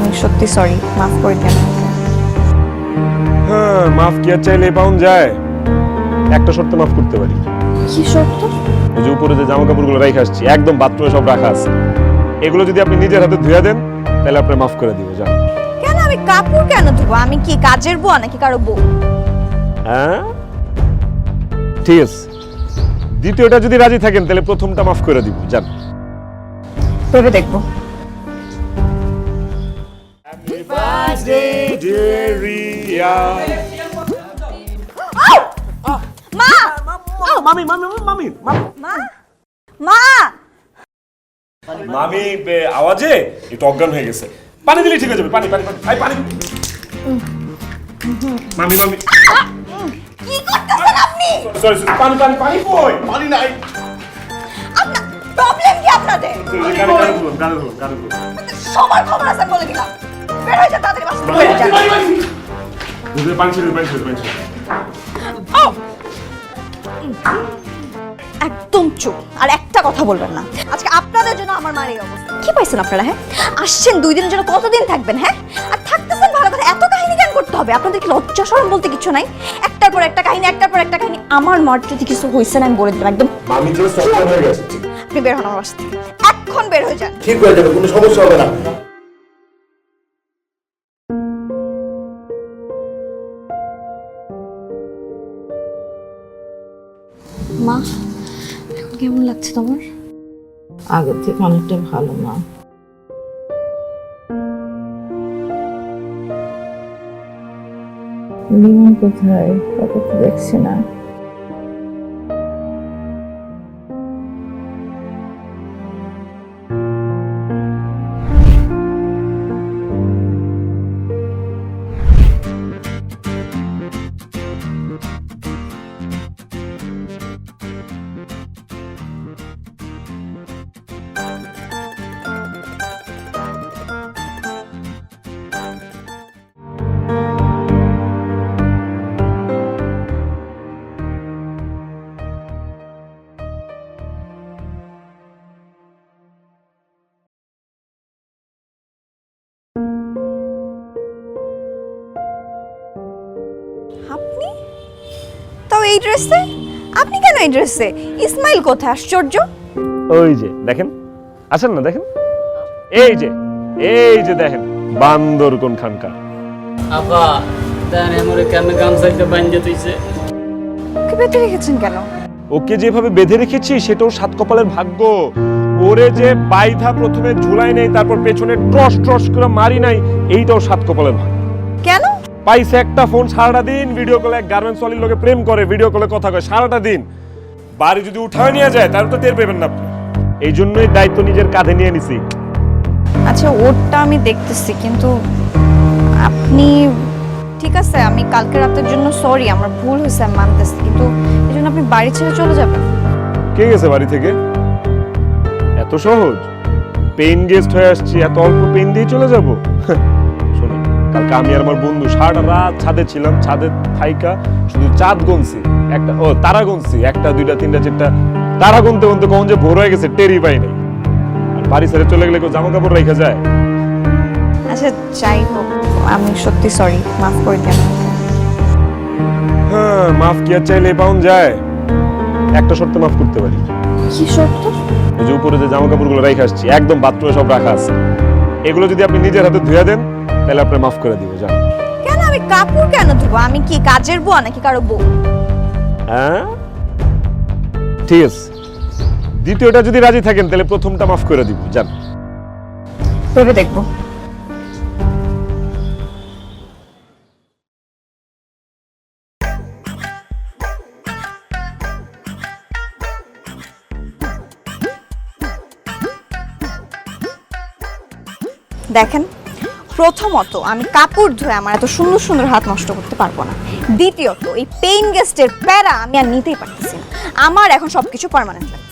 আমি সত্যি সরি, মাফ করে দেন। হ্যাঁ, মাফ কি আর চাইলে পাউন যায়? একটা শর্তে মাফ করতে পারি। কি শর্ত? ওই যে উপরে যে জামা কাপড়গুলো রেখে আসছি, একদম বাথরুমে সব রাখা আছে, এগুলো যদি আপনি নিজের হাতে ধুয়ে দেন তাহলে আপনি মাফ করে দিব। যান। কেন আমি কাপড় কেন ধুবো? আমি কি কাজের বুয়া নাকি কারো বউ? হ্যাঁ ঠিক আছে, দ্বিতীয়টা যদি রাজি থাকেন তাহলে প্রথমটা মাফ করে দিব। যান। ভেবে দেখবো। মা! মামি মামি মামি মা! মা! মামি আওয়াজে একটু অজ্ঞান হয়ে গেছে। পানি দিলে ঠিক হয়ে যাবে। পানি পানি পানি পানি। মামি মামি কি করতেছেন আপনি? সরি সরি, পানি পানি পানি কই? পানি নাই। আপনার প্রবলেম কি আপনাদের? গাড়ি সবার খবর আছে বলে দিলাম। বের হয়ে যান তাড়াতাড়ি বাসা থেকে বের হয়ে যান। পানি ছিল পানি ছিল পানি ছিল। একদম চুপ, আর একটা কথা বলবেন না। আজকে আপনাদের জন্য আমার মায়ের এই অবস্থা। কি পাইছেন আপনারা? হ্যাঁ, আসছেন 2 দিনের জন্য, কতদিন থাকবেন? হ্যাঁ, আর থাকতেছেন ভালো কথা, এত কাহিনী কেন করতে হবে? আপনাদের কি লজ্জা শরম বলতে কিছু নাই? একটার পর একটা কাহিনী, একটার পর একটা কাহিনী। আমার মার যদি কিছু হয়েছে না আমি বলে দিলাম একদম। মামি যে সফল হয়ে গেছে। আপনি বের হন আমার বাসা থেকে, এখন বের হয়ে যান। ঠিক হয়ে যাবে, কোনো সমস্যা হবে না। মা, এখন কেমন লাগছে তোমার? আগের থেকে অনেকটা ভালো মা। লিমন কোথায়? তাকে তো দেখছি না। আপনি তাও এই ড্রেসে? আপনি কেন এই ড্রেসে? ইসমাইল কোথায়? আশ্চর্য। ওই যে দেখেন, আসেন না দেখেন, এই যে দেখেন বান্দর কোন খানকার। আপা তার এমরে কেমনে গামছাইতে বান্ধে তুইছে? ওকে বেঁধে রেখেছেন কেন? ওকে যেভাবে বেঁধে রেখেছি সেটাও সাত কপালের ভাগ্য। ওরে যে বাইধা প্রথমে ঝুলাই নেই, তারপর পেছনে টস টস করে মারি নাই, এইটাও সাত কপালের ভাগ্য। কেন? পাইছে একটা ফোন, সারাটা দিন ভিডিও কলে গার্মেন্টস ওয়ালির লোকে প্রেম করে, ভিডিও কলে কথা কয় সারাটা দিন। বাড়ি যদি উঠায় নিয়ে যায় তাহলে তো টের পাবেন না আপনি। এই জন্যই দায়িত্ব নিজের কাঁধে নিয়ে নিছি। আচ্ছা, ওরটা আমি দেখতেছি, কিন্তু আপনি ঠিক আছে, আমি কালকে রাতের জন্য সরি, আমার ভুল হয়েছে, আমি মানতেছি, কিন্তু এই জন্য আপনি বাড়ি ছেড়ে চলে যাবেন? কে গেছে বাড়ি থেকে? এত সহজ? পেইন গেস্ট হয়ে আসছি, এত অল্প পেইন দিয়ে চলে যাব? শোনো, কালকে আমি আর আমার বন্ধু সারাটা রাত ছাদে ছিলাম, ছাদে থাইকা শুধু চাঁদ গুনছি, একটা তারা গুনছি, 1টা 2টা 3টা 4টা তারা গুনতে গুনতে কখন যে ভোর হয়ে গেছে টেরই পাই নাই। আর বাড়ি ছেড়ে চলে গেলে কেউ জামা কাপড় রেখে যায়? আচ্ছা যাই হোক, আমি সত্যি সরি, মাফ করে দেন। হ্যাঁ, মাফ কি আর চাইলে পাউন যায়? একটা শর্তে মাফ করতে পারি। কি শর্ত? ওই যে উপরে যে জামা কাপড়গুলো রেখে আসছি, একদম বাথরুমে সব রাখা আছে, এগুলো যদি আপনি নিজের হাতে ধুয়ে দেন তাহলে আপনি মাফ করে দিব। যান। কেন আমি কাপড় কেন ধুবো? আমি কি কাজের বুয়া নাকি কারো বউ? হ্যাঁ ঠিক আছে, দ্বিতীয়টা যদি রাজি থাকেন তাহলে প্রথমটা মাফ করে দিব। যান। ভেবে দেখবো। দেখেন, প্রথমত আমি কাপড় ধুয়ে আমার এত সুন্দর সুন্দর হাত নষ্ট করতে পারবো না। দ্বিতীয়ত এই পেইন গেস্টের প্যারা আমি আর নিতেই পারতেছি না। আমার এখন সবকিছু পার্মানেন্ট লাগবে।